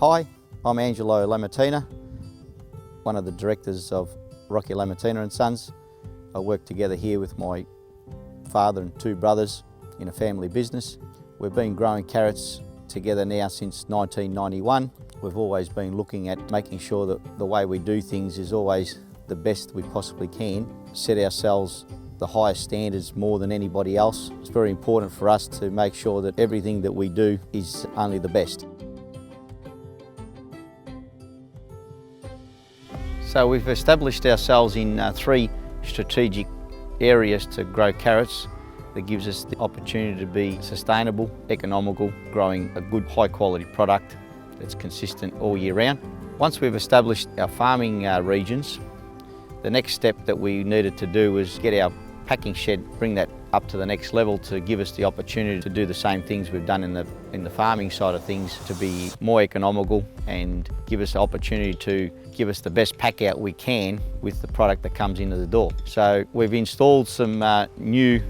Hi, I'm Angelo Lammatina, one of the directors of Lammatina Sons. I work together here with my father and two brothers in a family business. We've been growing carrots together now since 1991. We've always been looking at making sure that the way we do things is always the best we possibly can. Set ourselves the highest standards more than anybody else. It's very important for us to make sure that everything that we do is only the best. So we've established ourselves in three strategic areas to grow carrots. That gives us the opportunity to be sustainable, economical, growing a good high quality product that's consistent all year round. Once we've established our farming regions, the next step that we needed to do was get our packing shed, bring that up to the next level to give us the opportunity to do the same things we've done in the farming side of things, to be more economical and give us the opportunity to give us the best pack out we can with the product that comes into the door. So we've installed some new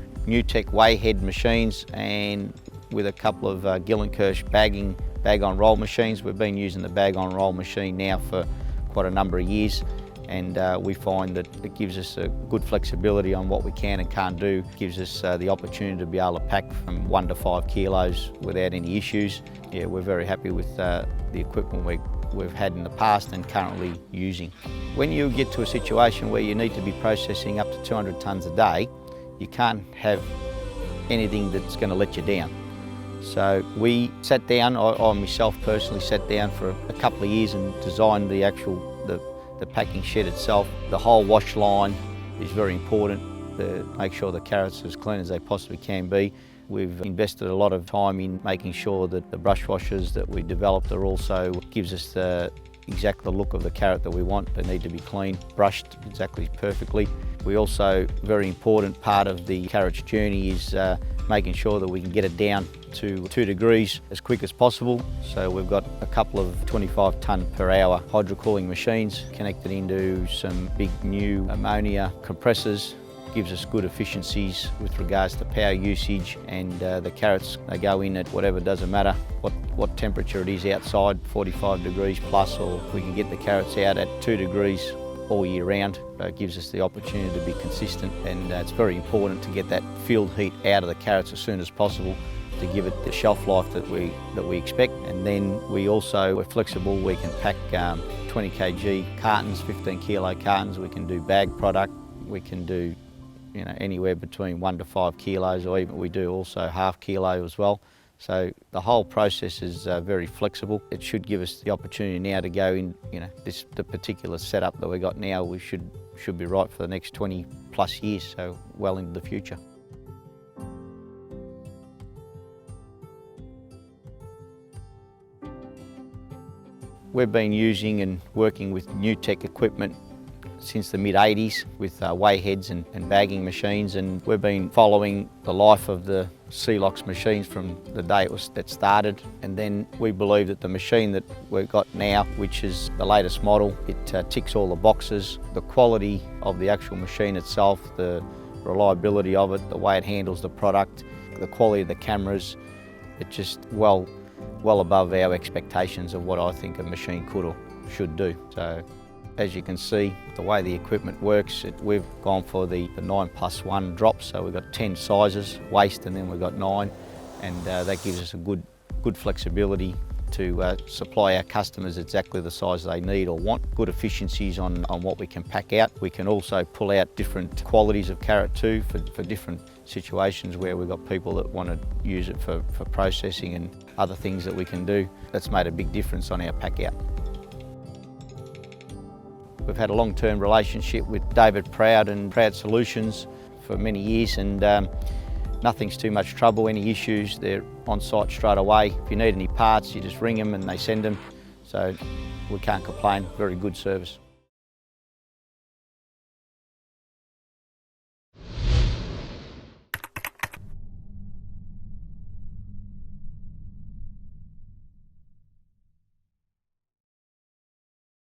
tech weighhead machines, and with a couple of Gillenkersh bag on roll machines. We've been using the bag on roll machine now for quite a number of years, and we find that it gives us a good flexibility on what we can and can't do. It gives us the opportunity to be able to pack from 1 to 5 kilos without any issues. Yeah, we're very happy with the equipment we've had in the past and currently using. When you get to a situation where you need to be processing up to 200 tonnes a day, you can't have anything that's going to let you down. So we sat down, I myself personally sat down for a couple of years and designed the packing shed itself. The whole wash line is very important to make sure the carrots are as clean as they possibly can be. We've invested a lot of time in making sure that the brush washers that we developed are also gives us the exact look of the carrot that we want. They need to be clean, brushed exactly perfectly. We also, very important part of the carrot's journey is making sure that we can get it down to 2 degrees as quick as possible. So we've got a couple of 25 tonne per hour hydrocooling machines connected into some big new ammonia compressors. Gives us good efficiencies with regards to power usage, and the carrots, they go in at whatever, doesn't matter what temperature it is outside, 45 degrees plus, or we can get the carrots out at 2 degrees all year round. It gives us the opportunity to be consistent, and it's very important to get that field heat out of the carrots as soon as possible to give it the shelf life that we expect. And then we're flexible. We can pack 20 kg cartons, 15 kilo cartons. We can do bag product. We can do anywhere between 1 to 5 kilos, or even we do also ½ kilo as well. So the whole process is very flexible. It should give us the opportunity now to go in, the particular setup that we got now, we should be right for the next 20 plus years, so well into the future. We've been using and working with new tech equipment since the mid-80s with weighheads and bagging machines, and we've been following the life of the Celox machines from the day it started. And then we believe that the machine that we've got now, which is the latest model, it ticks all the boxes. The quality of the actual machine itself, the reliability of it, the way it handles the product, the quality of the cameras, it's just well above our expectations of what I think a machine could or should do. So, as you can see, the way the equipment works, we've gone for the 9+1 drop, so we've got 10 sizes, waste, and then we've got 9, and that gives us a good flexibility to supply our customers exactly the size they need or want. Good efficiencies on what we can pack out. We can also pull out different qualities of carrot too for different situations where we've got people that want to use it for processing and other things that we can do. That's made a big difference on our pack out. We've had a long-term relationship with David Proud and Proud Solutions for many years, and nothing's too much trouble. Any issues, they're on site straight away. If you need any parts, you just ring them and they send them. So we can't complain, very good service.